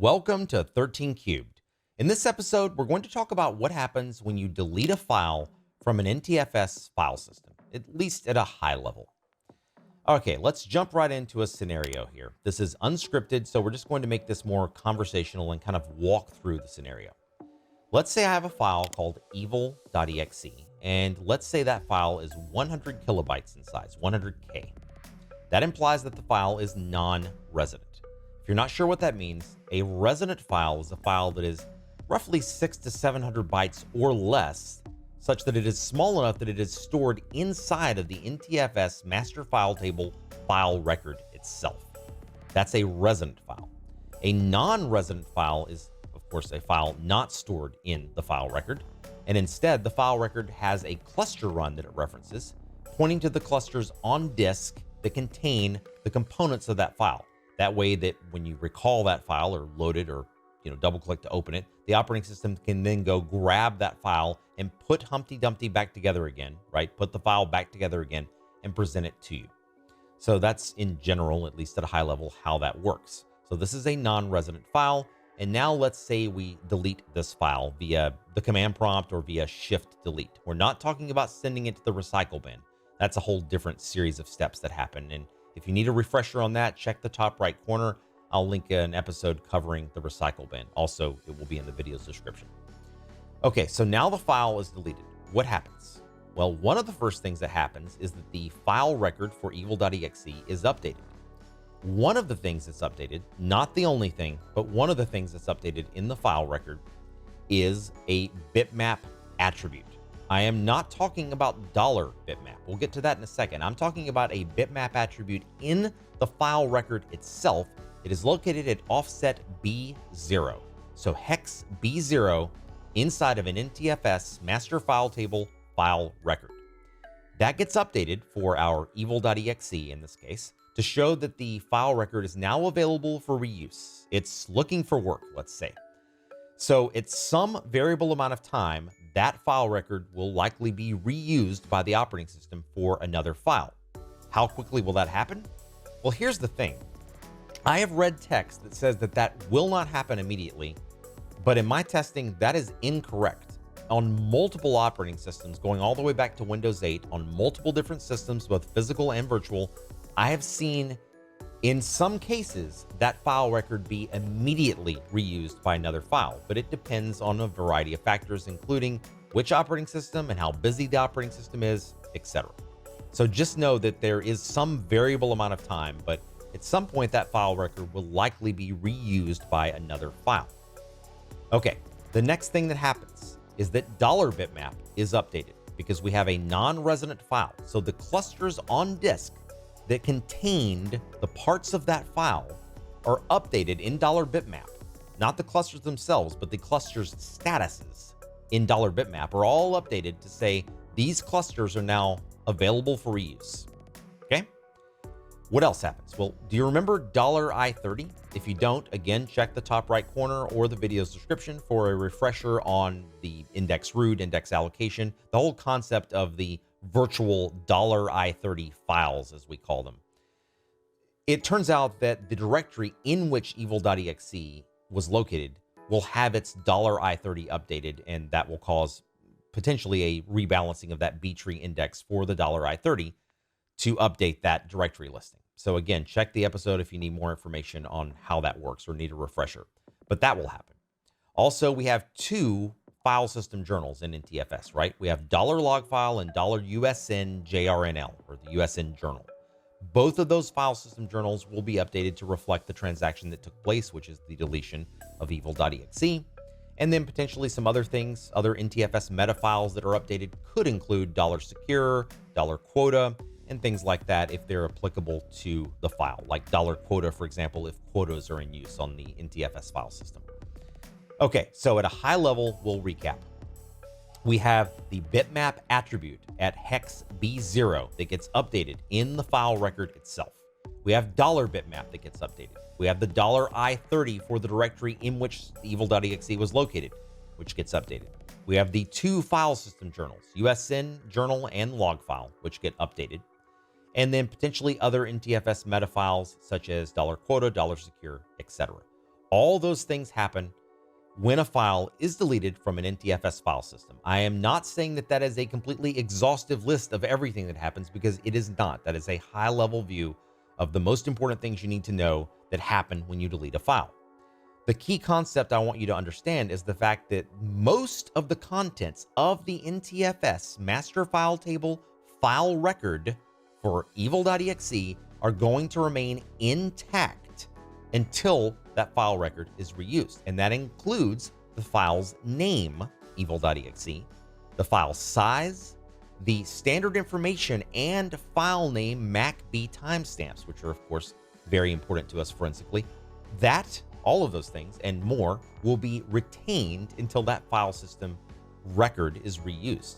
Welcome to 13 Cubed. In this episode, we're going to talk about what happens when you delete a file from an NTFS file system, at least at a high level. Okay, let's jump right into a scenario here. This is unscripted, so we're just going to make this more conversational and kind of walk through the scenario. Let's say I have a file called evil.exe, and let's say that file is 100 kilobytes in size, 100K. That implies that the file is non-resident. If you're not sure what that means, a resident file is a file that is roughly 600 to 700 bytes or less, such that it is small enough that it is stored inside of the NTFS master file table file record itself. That's a resident file. A non-resident file is, of course, a file not stored in the file record, and instead the file record has a cluster run that it references, pointing to the clusters on disk that contain the components of that file. That way that when you recall that file or load it or double click to open it, the operating system can then go grab that file and put Humpty Dumpty back together again, right? Put the file back together again and present it to you. So that's in general, at least at a high level, how that works. So this is a non-resident file. And now let's say we delete this file via the command prompt or via shift delete. We're not talking about sending it to the recycle bin. That's a whole different series of steps that happen. And if you need a refresher on that, check the top right corner. I'll link an episode covering the recycle bin. Also, it will be in the video's description. Okay, so now the file is deleted. What happens? Well, one of the first things that happens is that the file record for evil.exe is updated. One of the things that's updated, not the only thing, but one of the things that's updated in the file record is a bitmap attribute. I am not talking about $bitmap. We'll get to that in a second. I'm talking about a bitmap attribute in the file record itself. It is located at offset B0. So hex B0 inside of an NTFS master file table file record. That gets updated for our evil.exe in this case to show that the file record is now available for reuse. It's looking for work, let's say. So at some variable amount of time, that file record will likely be reused by the operating system for another file. How quickly will that happen? Well, here's the thing. I have read text that says that that will not happen immediately, but in my testing, that is incorrect. On multiple operating systems, going all the way back to Windows 8, on multiple different systems, both physical and virtual, I have seen in some cases that file record be immediately reused by another file, but it depends on a variety of factors, including which operating system and how busy the operating system is, etc. So just know that there is some variable amount of time, but at some point that file record will likely be reused by another file. Okay, the next thing that happens is that $bitmap is updated because we have a non-resident file. So the clusters on disk that contained the parts of that file are updated in $bitmap. Not the clusters themselves, but the clusters statuses in $bitmap are all updated to say these clusters are now available for reuse. Okay? What else happens? Well, do you remember $I30? If you don't, again, check the top right corner or the video's description for a refresher on the index root, index allocation, the whole concept of the virtual $I30 files, as we call them. It turns out that the directory in which evil.exe was located will have its $I30 updated, and that will cause potentially a rebalancing of that B tree index for the $I30 to update that directory listing. So again, check the episode if you need more information on how that works or need a refresher, but that will happen. Also, we have two file system journals in NTFS, right? We have $log file and $USN JRNL, or the USN journal. Both of those file system journals will be updated to reflect the transaction that took place, which is the deletion of evil.exe. And then potentially some other things, other NTFS meta files that are updated could include $secure, $quota, and things like that if they're applicable to the file, like $quota, for example, if quotas are in use on the NTFS file system. Okay, so at a high level, we'll recap. We have the bitmap attribute at hex B0 that gets updated in the file record itself. We have $bitmap that gets updated. We have the $I30 for the directory in which the evil.exe was located, which gets updated. We have the two file system journals, USN journal and log file, which get updated. And then potentially other NTFS meta files such as $quota, $secure, etc. All those things happen when a file is deleted from an NTFS file system. I am not saying that that is a completely exhaustive list of everything that happens, because it is not. That is a high-level view of the most important things you need to know that happen when you delete a file. The key concept I want you to understand is the fact that most of the contents of the NTFS master file table file record for evil.exe are going to remain intact until that file record is reused. And that includes the file's name, evil.exe, the file size, the standard information, and file name MACB timestamps, which are, of course, very important to us forensically. All of those things and more will be retained until that file system record is reused.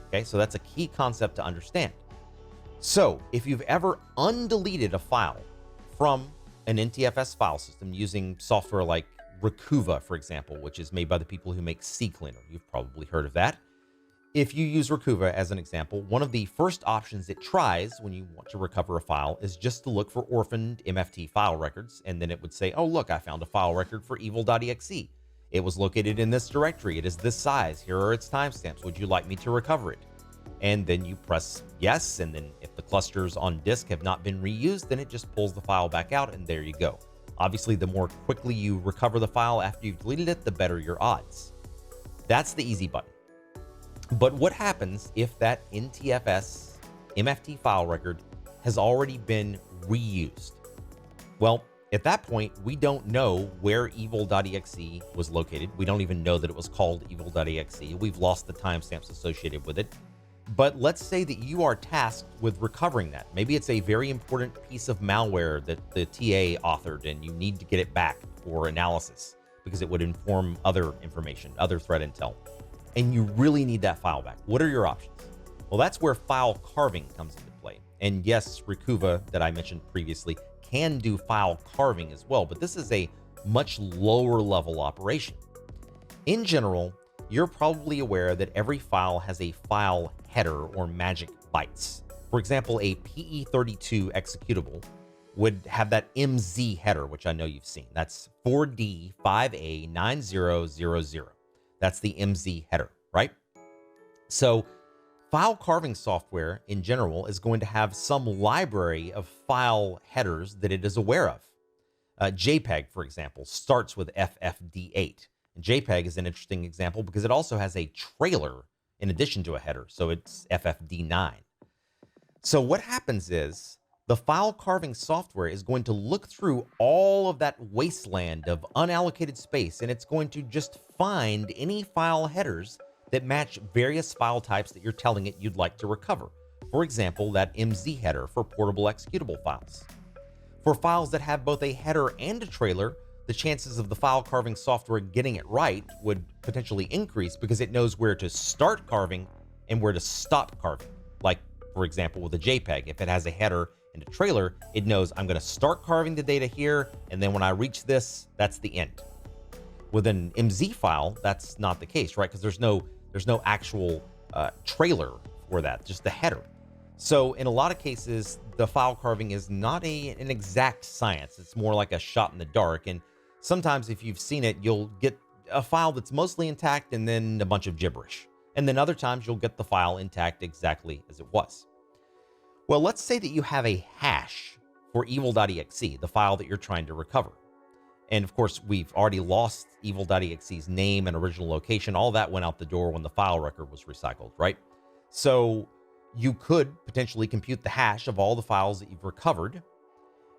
Okay, so that's a key concept to understand. So if you've ever undeleted a file from an NTFS file system using software like Recuva, for example, which is made by the people who make CCleaner, you've probably heard of that. If you use Recuva as an example, one of the first options it tries when you want to recover a file is just to look for orphaned MFT file records, and then it would say, oh, look, I found a file record for evil.exe. It was located in this directory. It is this size. Here are its timestamps. Would you like me to recover it? And then you press yes, and then if the clusters on disk have not been reused, then it just pulls the file back out, and there you go. Obviously, the more quickly you recover the file after you've deleted it, the better your odds. That's the easy button. But what happens if that NTFS MFT file record has already been reused? Well, at that point, we don't know where evil.exe was located. We don't even know that it was called evil.exe. We've lost the timestamps associated with it. But let's say that you are tasked with recovering that. Maybe it's a very important piece of malware that the TA authored and you need to get it back for analysis because it would inform other information, other threat intel. And you really need that file back. What are your options? Well, that's where file carving comes into play. And yes, Recuva that I mentioned previously can do file carving as well, but this is a much lower level operation. In general, you're probably aware that every file has a file header or magic bytes. For example, a PE32 executable would have that MZ header, which I know you've seen. That's 4D5A9000. That's the MZ header, right? So file carving software in general is going to have some library of file headers that it is aware of. JPEG, for example, starts with FFD8. And JPEG is an interesting example because it also has a trailer in addition to a header, so it's FFD9. So what happens is the file carving software is going to look through all of that wasteland of unallocated space, and it's going to just find any file headers that match various file types that you're telling it you'd like to recover. For example, that MZ header for portable executable files. For files that have both a header and a trailer, the chances of the file carving software getting it right would potentially increase because it knows where to start carving and where to stop carving. Like, for example, with a JPEG, if it has a header and a trailer, it knows I'm going to start carving the data here, and then when I reach this, that's the end. With an MZ file, that's not the case, right? Because there's no actual trailer for that, just the header. So in a lot of cases, the file carving is not an exact science. It's more like a shot in the dark. And sometimes if you've seen it, you'll get a file that's mostly intact and then a bunch of gibberish. And then other times you'll get the file intact exactly as it was. Well, let's say that you have a hash for evil.exe, the file that you're trying to recover. And of course, we've already lost evil.exe's name and original location. All that went out the door when the file record was recycled, right? So you could potentially compute the hash of all the files that you've recovered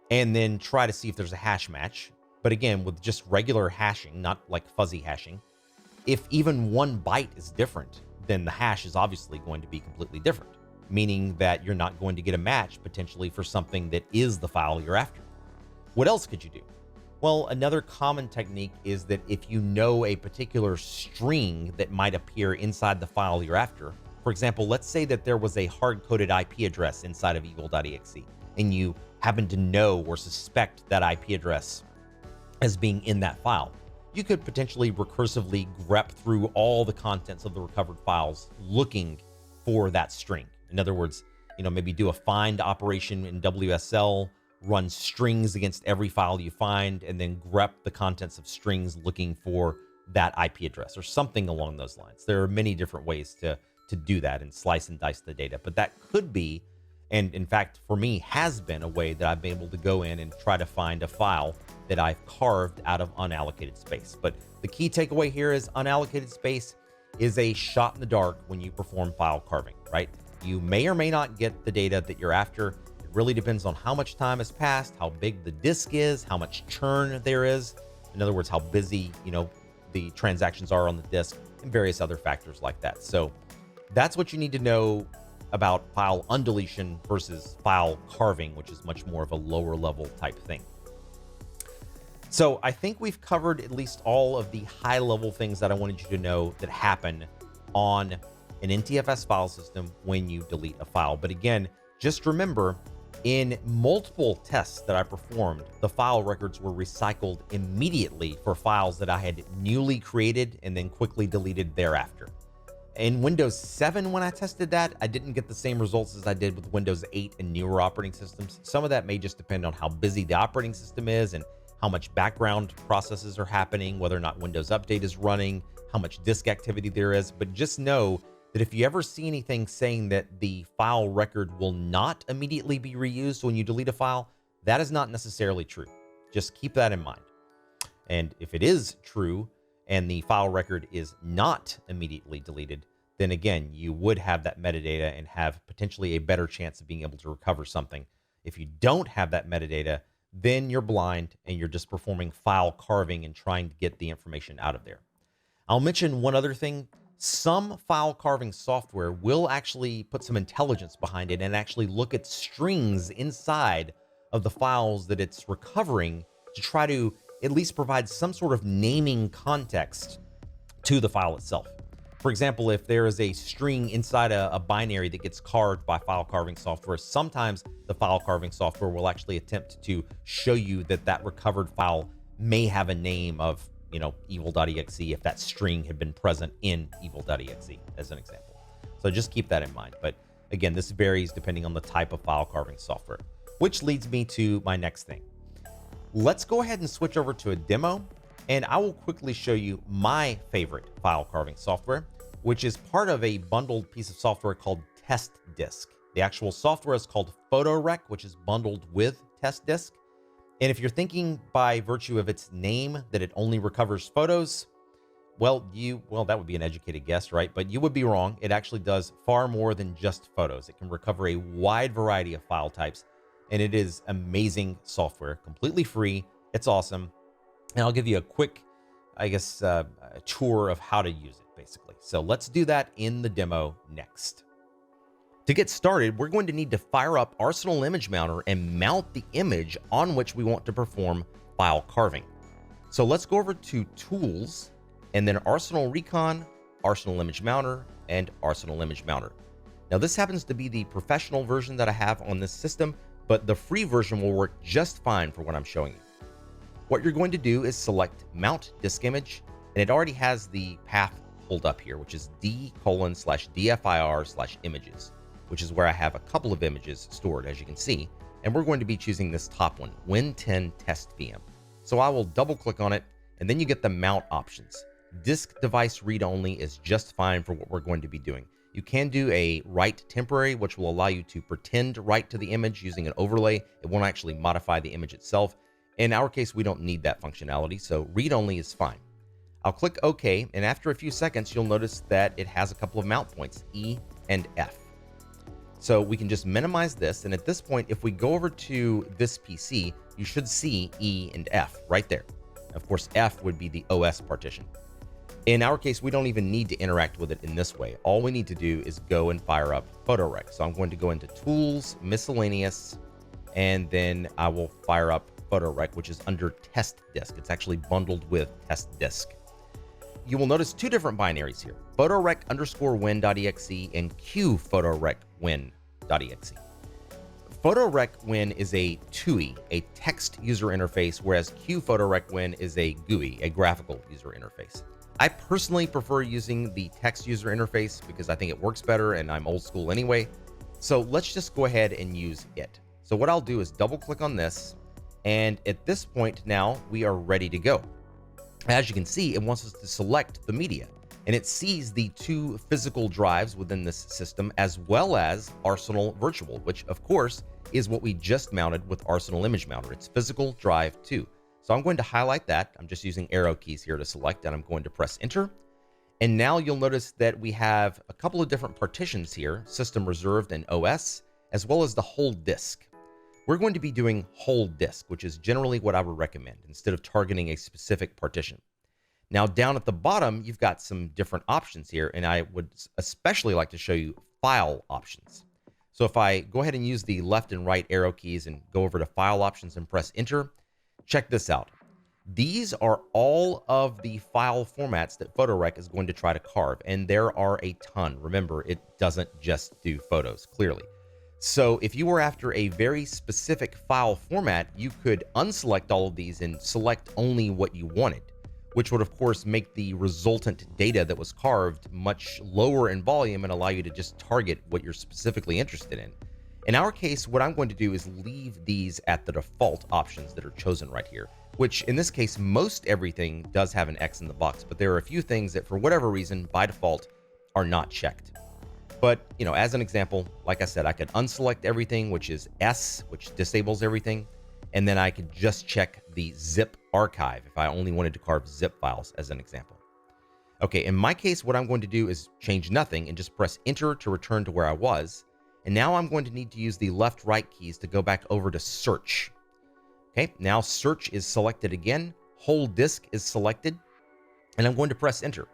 and then try to see if there's a hash match. But again, with just regular hashing, not like fuzzy hashing, if even 1 byte is different, then the hash is obviously going to be completely different, meaning that you're not going to get a match potentially for something that is the file you're after. What else could you do? Well, another common technique is that if you know a particular string that might appear inside the file you're after, for example, let's say that there was a hard-coded IP address inside of evil.exe, and you happen to know or suspect that IP address as being in that file. You could potentially recursively grep through all the contents of the recovered files looking for that string. In other words, maybe do a find operation in WSL, run strings against every file you find, and then grep the contents of strings looking for that IP address or something along those lines. There are many different ways to do that and slice and dice the data, but that could be, and in fact, for me, has been a way that I've been able to go in and try to find a file that I've carved out of unallocated space. But the key takeaway here is unallocated space is a shot in the dark when you perform file carving, right? You may or may not get the data that you're after. It really depends on how much time has passed, how big the disk is, how much churn there is. In other words, how busy, the transactions are on the disk, and various other factors like that. So that's what you need to know about file undeletion versus file carving, which is much more of a lower level type thing. So I think we've covered at least all of the high level things that I wanted you to know that happen on an NTFS file system when you delete a file. But again, just remember, in multiple tests that I performed, the file records were recycled immediately for files that I had newly created and then quickly deleted thereafter. In Windows 7, when I tested that, I didn't get the same results as I did with Windows 8 and newer operating systems. Some of that may just depend on how busy the operating system is and how much background processes are happening, whether or not Windows Update is running, how much disk activity there is. But just know that if you ever see anything saying that the file record will not immediately be reused when you delete a file, that is not necessarily true. Just keep that in mind. And if it is true and the file record is not immediately deleted, then again, you would have that metadata and have potentially a better chance of being able to recover something. If you don't have that metadata, then you're blind and you're just performing file carving and trying to get the information out of there. I'll mention one other thing. Some file carving software will actually put some intelligence behind it and actually look at strings inside of the files that it's recovering to try to at least provide some sort of naming context to the file itself. For example, if there is a string inside a binary that gets carved by file carving software, sometimes the file carving software will actually attempt to show you that that recovered file may have a name of, evil.exe if that string had been present in evil.exe, as an example. So just keep that in mind. But again, this varies depending on the type of file carving software, which leads me to my next thing. Let's go ahead and switch over to a demo, and I will quickly show you my favorite file carving software, which is part of a bundled piece of software called Test Disk. The actual software is called PhotoRec, which is bundled with Test Disk. And if you're thinking by virtue of its name that it only recovers photos, well, that would be an educated guess, right? But you would be wrong. It actually does far more than just photos. It can recover a wide variety of file types, and it is amazing software, completely free. It's awesome. And I'll give you a quick, a tour of how to use it, basically. So let's do that in the demo next. To get started, we're going to need to fire up Arsenal Image Mounter and mount the image on which we want to perform file carving. So let's go over to Tools, and then Arsenal Recon, Arsenal Image Mounter, and Arsenal Image Mounter. Now this happens to be the professional version that I have on this system, but the free version will work just fine for what I'm showing you. What you're going to do is select Mount Disk Image, and it already has the path pulled up here, which is d:/DFIR/images, which is where I have a couple of images stored, as you can see. And we're going to be choosing this top one, Win10 Test VM. So I will double click on it, and then you get the mount options. Disk device read only is just fine for what we're going to be doing. You can do a write temporary, which will allow you to pretend write to the image using an overlay. It won't actually modify the image itself. In our case, we don't need that functionality, so read only is fine. I'll click OK, and after a few seconds, you'll notice that it has a couple of mount points, E and F. So we can just minimize this, and at this point, if we go over to this PC, you should see E and F right there. Of course, F would be the OS partition. In our case, we don't even need to interact with it in this way. All we need to do is go and fire up PhotoRec. So I'm going to go into Tools, Miscellaneous, and then I will fire up PhotoRec, which is under Test Disk. It's actually bundled with Test Disk. You will notice two different binaries here, PhotoRec_win.exe and qPhotoRecWin.exe. PhotoRec Win is a TUI, a text user interface, whereas qPhotoRec Win is a GUI, a graphical user interface. I personally prefer using the text user interface because I think it works better and I'm old school anyway. So let's just go ahead and use it. So what I'll do is double click on this. And at this point now we are ready to go. As you can see, it wants us to select the media, and it sees the 2 physical drives within this system as well as Arsenal Virtual, which of course is what we just mounted with Arsenal Image Mounter. It's physical drive 2. So I'm going to highlight that. I'm just using arrow keys here to select, and I'm going to press enter. And now you'll notice that we have a couple of different partitions here, system reserved and OS, as well as the whole disk. We're going to be doing whole disk, which is generally what I would recommend instead of targeting a specific partition. Now down at the bottom, you've got some different options here, and I would especially like to show you file options. So if I go ahead and use the left and right arrow keys and go over to file options and press enter, check this out. These are all of the file formats that PhotoRec is going to try to carve, and there are a ton. Remember, it doesn't just do photos, clearly. So if you were after a very specific file format, you could unselect all of these and select only what you wanted, which would of course make the resultant data that was carved much lower in volume and allow you to just target what you're specifically interested in. In our case, what I'm going to do is leave these at the default options that are chosen right here, which in this case, most everything does have an X in the box, but there are a few things that for whatever reason, by default, are not checked. But, as an example, like I said, I could unselect everything, which is S, which disables everything. And then I could just check the zip archive if I only wanted to carve zip files as an example. Okay, in my case, what I'm going to do is change nothing and just press enter to return to where I was. And now I'm going to need to use the left-right keys to go back over to search. Okay, now search is selected again. Whole disk is selected. And I'm going to press enter.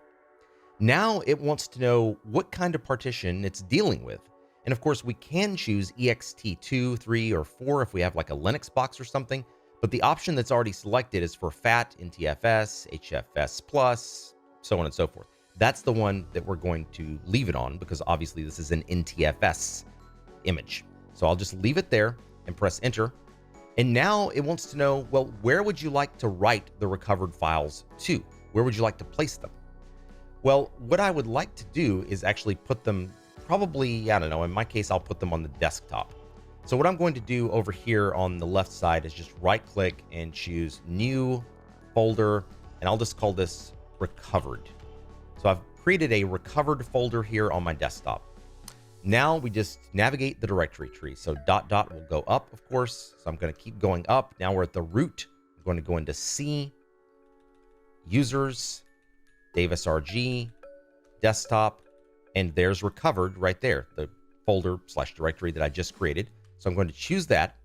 Now it wants to know what kind of partition it's dealing with. And of course, we can choose ext2, 3, or 4 if we have like a Linux box or something. But the option that's already selected is for FAT, NTFS, HFS+, so on and so forth. That's the one that we're going to leave it on because obviously this is an NTFS image. So I'll just leave it there and press enter. And now it wants to know, well, where would you like to write the recovered files to? Where would you like to place them? Well, what I would like to do is actually put them probably, I don't know, in my case, I'll put them on the desktop. So what I'm going to do over here on the left side is just right click and choose new folder, and I'll just call this recovered. So I've created a recovered folder here on my desktop. Now we just navigate the directory tree. So ... will go up, of course. So I'm going to keep going up. Now we're at the root. I'm going to go into C, users, Davis RG, desktop, and there's recovered right there, the folder / directory that I just created. So I'm going to choose that.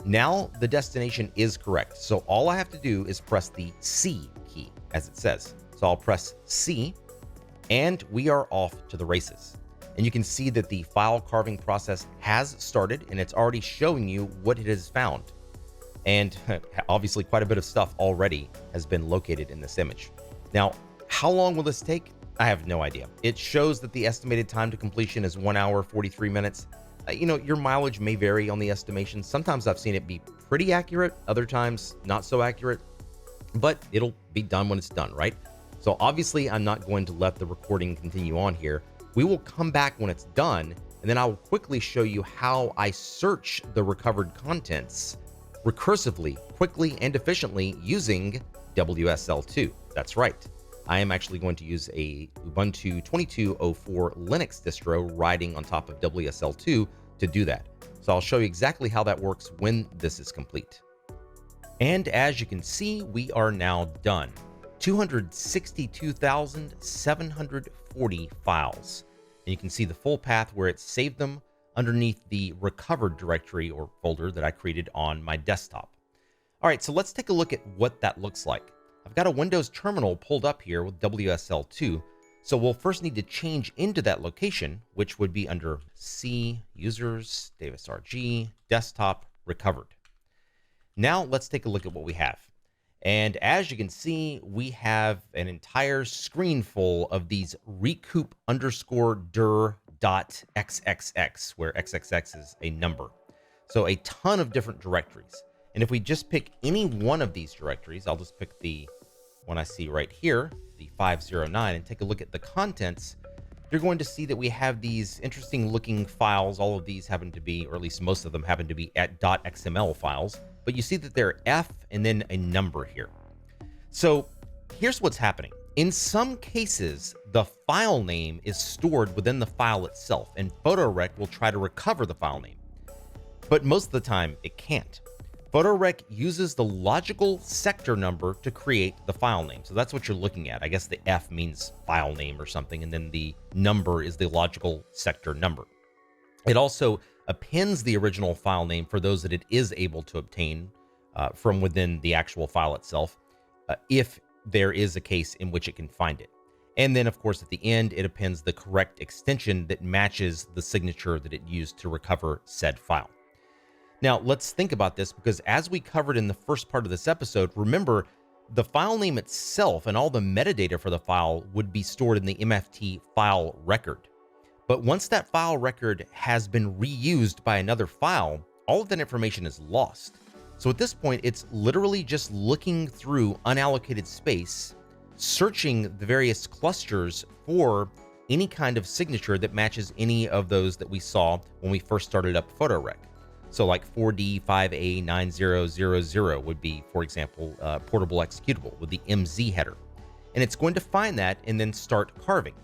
Now the destination is correct. So all I have to do is press the C key as it says. So I'll press C and we are off to the races. And you can see that the file carving process has started and it's already showing you what it has found. And obviously quite a bit of stuff already has been located in this image. Now, how long will this take? I have no idea. It shows that the estimated time to completion is 1 hour, 43 minutes. Your mileage may vary on the estimation. Sometimes I've seen it be pretty accurate, other times not so accurate, but it'll be done when it's done, right? So obviously I'm not going to let the recording continue on here. We will come back when it's done, and then I will quickly show you how I search the recovered contents recursively, quickly, and efficiently using WSL2. That's right. I am actually going to use a Ubuntu 2204 Linux distro riding on top of WSL2 to do that. So I'll show you exactly how that works when this is complete. And as you can see, we are now done. 262,740 files. And you can see the full path where it saved them underneath the recovered directory or folder that I created on my desktop. All right, so let's take a look at what that looks like. I've got a Windows terminal pulled up here with WSL2. So we'll first need to change into that location, which would be under C, users, Davis RG, desktop, recovered. Now let's take a look at what we have. And as you can see, we have an entire screen full of these recoup_dir.xxx, where xxx is a number. So a ton of different directories. And if we just pick any one of these directories, I'll just pick the one I see right here, the 509, and take a look at the contents, you're going to see that we have these interesting looking files. All of these happen to be, or at least most of them happen to be at .xml files, but you see that they're F and then a number here. So here's what's happening. In some cases, the file name is stored within the file itself, and PhotoRec will try to recover the file name. But most of the time, it can't. PhotoRec uses the logical sector number to create the file name. So that's what you're looking at. I guess the F means file name or something, and then the number is the logical sector number. It also appends the original file name for those that it is able to obtain from within the actual file itself, if there is a case in which it can find it. And then, of course, at the end, it appends the correct extension that matches the signature that it used to recover said file. Now, let's think about this, because as we covered in the first part of this episode, remember, the file name itself and all the metadata for the file would be stored in the MFT file record. But once that file record has been reused by another file, all of that information is lost. So at this point, it's literally just looking through unallocated space, searching the various clusters for any kind of signature that matches any of those that we saw when we first started up PhotoRec. So like 4D5A9000 would be, for example, portable executable with the MZ header. And it's going to find that and then start carving.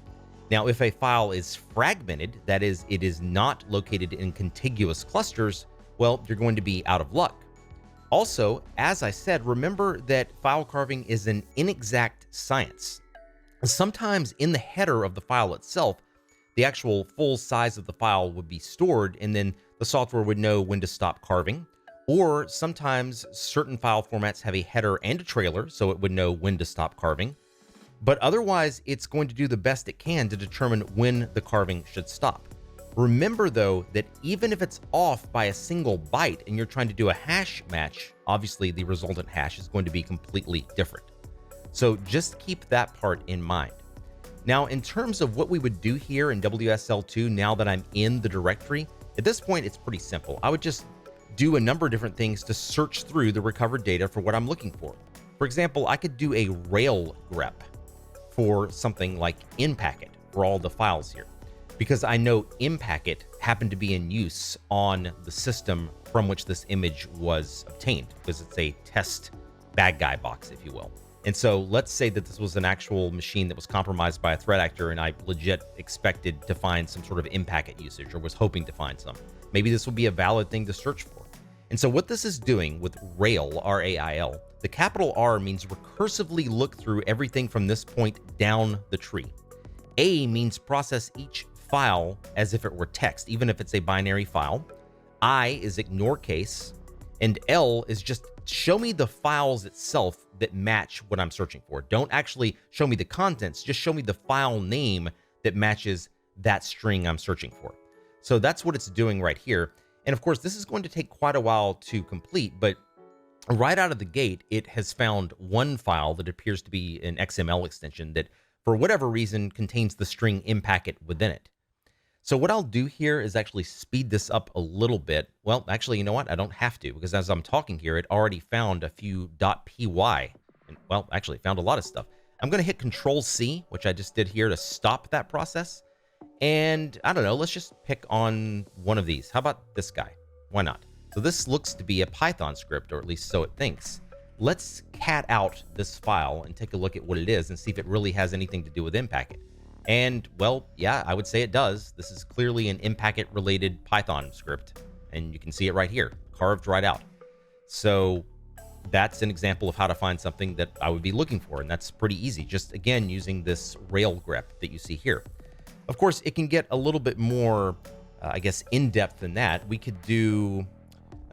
Now, if a file is fragmented, that is, it is not located in contiguous clusters, well, you're going to be out of luck. Also, as I said, remember that file carving is an inexact science. Sometimes in the header of the file itself, the actual full size of the file would be stored, and then the software would know when to stop carving. Or sometimes certain file formats have a header and a trailer, so it would know when to stop carving. But otherwise, it's going to do the best it can to determine when the carving should stop. Remember, though, that even if it's off by a single byte and you're trying to do a hash match, obviously the resultant hash is going to be completely different. So just keep that part in mind. Now, in terms of what we would do here in WSL2, now that I'm in the directory, at this point, it's pretty simple. I would just do a number of different things to search through the recovered data for what I'm looking for. For example, I could do a rail grep for something like inpacket for all the files here, because I know inpacket happened to be in use on the system from which this image was obtained, because it's a test bad guy box, if you will. And so let's say that this was an actual machine that was compromised by a threat actor, and I legit expected to find some sort of inpacket usage, or was hoping to find some. Maybe this would be a valid thing to search for. And so what this is doing with rail, R-A-I-L, the capital R means recursively look through everything from this point down the tree. A means process each file as if it were text, even if it's a binary file. I is ignore case, and L is just show me the files itself that match what I'm searching for. Don't actually show me the contents, just show me the file name that matches that string I'm searching for. So that's what it's doing right here. And of course, this is going to take quite a while to complete, but right out of the gate, it has found one file that appears to be an XML extension that, for whatever reason, contains the string inpacket within it. So what I'll do here is actually speed this up a little bit. Well, actually, you know what? I don't have to, because as I'm talking here, it already found a few .py. And, well, actually found a lot of stuff. I'm going to hit Control-C, which I just did here to stop that process. And I don't know, let's just pick on one of these. How about this guy? Why not? So this looks to be a Python script, or at least so it thinks. Let's cat out this file and take a look at what it is and see if it really has anything to do with inpacket. And, well, yeah, I would say it does. This is clearly an inpacket-related Python script, and you can see it right here, carved right out. So that's an example of how to find something that I would be looking for, and that's pretty easy, just, again, using this rail grep that you see here. Of course, it can get a little bit more, I guess, in-depth than that. We could do,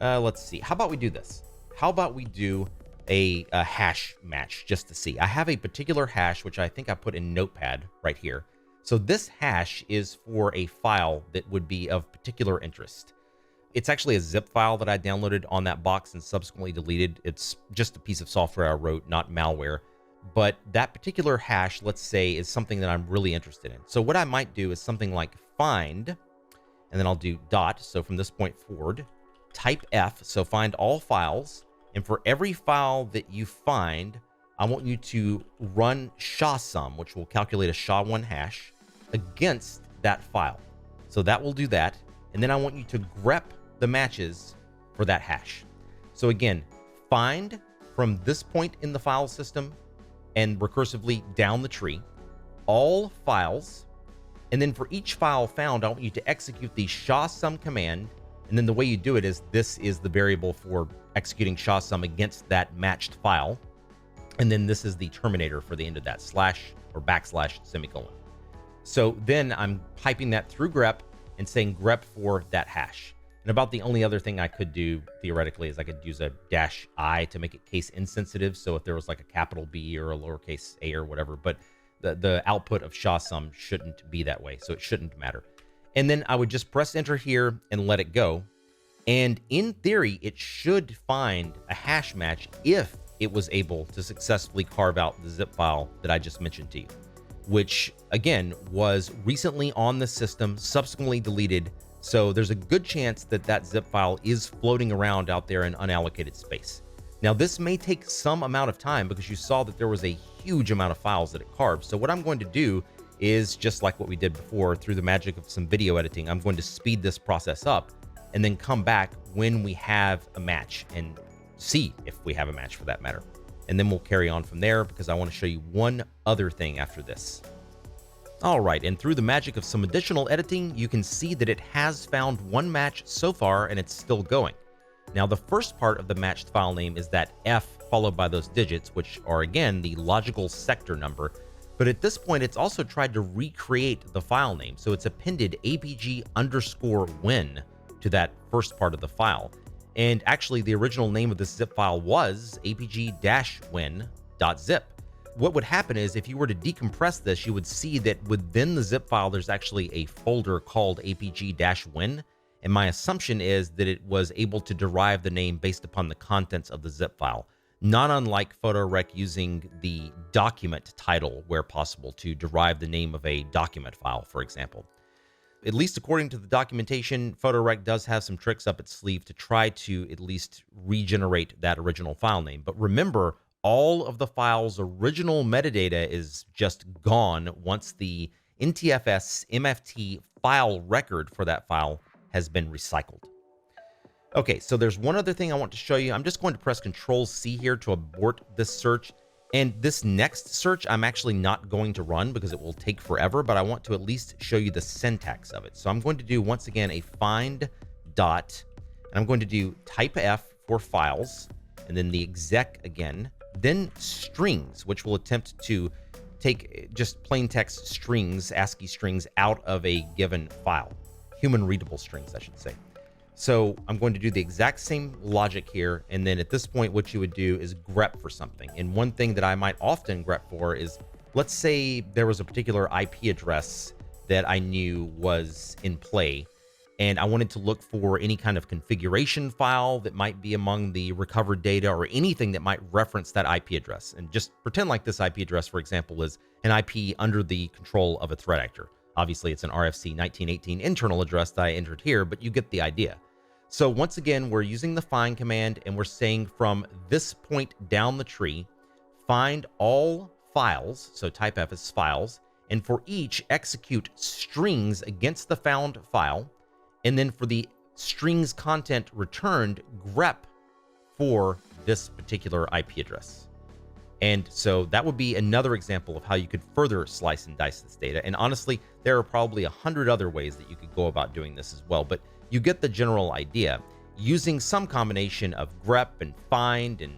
let's see, how about we do this? How about we do a hash match just to see? I have a particular hash, which I think I put in Notepad right here. So this hash is for a file that would be of particular interest. It's actually a zip file that I downloaded on that box and subsequently deleted. It's just a piece of software I wrote, not malware. But that particular hash, let's say, is something that I'm really interested in. So what I might do is something like find, and then I'll do dot. So from this point forward, type F, so find all files. And for every file that you find, I want you to run SHA-SUM, whiwhich will calculate a SHA-1 hash. against that file. So that will do that. And then I want you to grep the matches for that hash. So again, find from this point in the file system and recursively down the tree all files. And then for each file found, I want you to execute the SHA-SUM command. And then the way you do it is this is the variable for executing SHA-SUM against that matched file. And then this is the terminator for the end of that slash or backslash semicolon. So then I'm piping that through grep and saying grep for that hash. And about the only other thing I could do theoretically is I could use a -i to make it case insensitive. So if there was like a capital B or a lowercase a or whatever, but the output of SHA-SUM shouldn't be that way. So it shouldn't matter. And then I would just press enter here and let it go. And in theory, it should find a hash match if it was able to successfully carve out the zip file that I just mentioned to you, which again was recently on the system, subsequently deleted. So there's a good chance that that zip file is floating around out there in unallocated space. Now, this may take some amount of time because you saw that there was a huge amount of files that it carved. So what I'm going to do is just like what we did before, through the magic of some video editing, I'm going to speed this process up and then come back when we have a match and see if we have a match for that matter. And then we'll carry on from there because I want to show you one other thing after this. All right, and through the magic of some additional editing, you can see that it has found one match so far and it's still going. Now, the first part of the matched file name is that F followed by those digits, which are again the logical sector number. But at this point, it's also tried to recreate the file name. So it's appended apg_win to that first part of the file. And actually, the original name of this zip file was apg-win.zip. What would happen is if you were to decompress this, you would see that within the zip file, there's actually a folder called apg-win. And my assumption is that it was able to derive the name based upon the contents of the zip file, not unlike PhotoRec using the document title where possible to derive the name of a document file, for example. At least according to the documentation, PhotoRec does have some tricks up its sleeve to try to at least regenerate that original file name. But remember, all of the file's original metadata is just gone once the NTFS MFT file record for that file has been recycled. Okay, so there's one other thing I want to show you. I'm just going to press Control-C here to abort this search. And this next search, I'm actually not going to run because it will take forever, but I want to at least show you the syntax of it. So I'm going to do, once again, a find dot, and I'm going to do type F for files, and then the exec again, then strings, which will attempt to take just plain text strings, ASCII strings, out of a given file. Human readable strings, I should say. So I'm going to do the exact same logic here. And then at this point, what you would do is grep for something. And one thing that I might often grep for is, let's say there was a particular IP address that I knew was in play, and I wanted to look for any kind of configuration file that might be among the recovered data or anything that might reference that IP address. And just pretend like this IP address, for example, is an IP under the control of a threat actor. Obviously, it's an RFC 1918 internal address that I entered here, but you get the idea. So once again, we're using the find command, and we're saying from this point down the tree, find all files, so type F as files, and for each, execute strings against the found file, and then for the strings content returned, grep for this particular IP address. And so that would be another example of how you could further slice and dice this data. And honestly, there are probably 100 other ways that you could go about doing this as well, but you get the general idea. Using some combination of grep and find and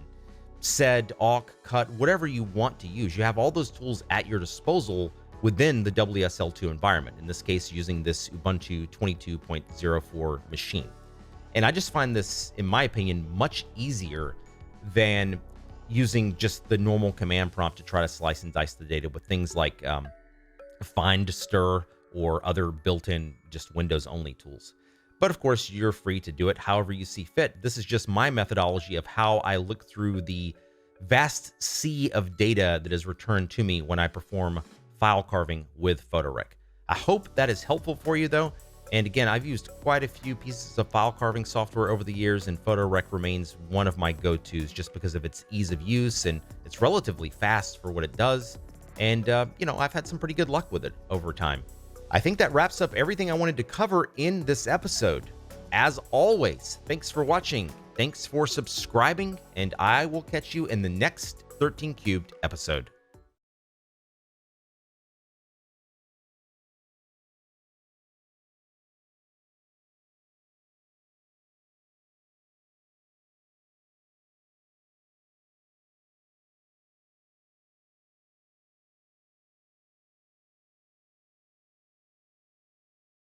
sed, awk, cut, whatever you want to use. You have all those tools at your disposal within the WSL2 environment, in this case, using this Ubuntu 22.04 machine. And I just find this, in my opinion, much easier than using just the normal command prompt to try to slice and dice the data with things like find, stir, or other built-in just Windows-only tools. But of course, you're free to do it however you see fit. This is just my methodology of how I look through the vast sea of data that is returned to me when I perform file carving with PhotoRec. I hope that is helpful for you though. And again, I've used quite a few pieces of file carving software over the years, and PhotoRec remains one of my go-tos just because of its ease of use, and it's relatively fast for what it does. And, you know, I've had some pretty good luck with it over time. I think that wraps up everything I wanted to cover in this episode. As always, thanks for watching, thanks for subscribing, and I will catch you in the next 13 Cubed episode.